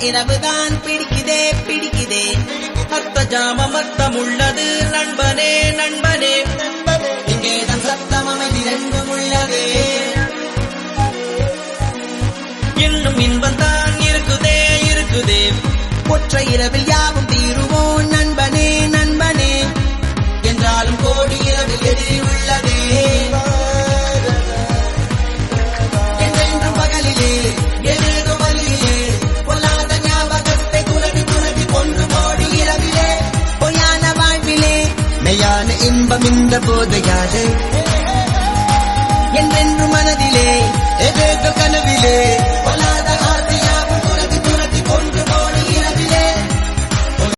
இரவுதான் பிடிக்குதே பிடிக்குதே அர்த்த ஜாமம் அர்த்தம் உள்ளது நண்பனே நண்பனே இங்கேதான் சத்தம் அமைதி ரெண்டும் உள்ளதே இன்னும் இன்பந்தான் இருக்குதே இருக்குதே ஒற்றை இரவில் யாவும் தீருவோம் நண்பனே நண்பனே என்றாலும் கோடி இரவில் எதிரி உள்ளதே என்றென்றும் பகலிலே எதிர்கு வழியிலே பொல்லாத ஞாபகத்தை துரவி துரவி கொன்று கோடி இரவிலே பொய்யான வாழ்விலே மெய்யான இன்பம் இந்த போதையாது என்றென்றும் மனதிலே எதிர்கு கனவிலே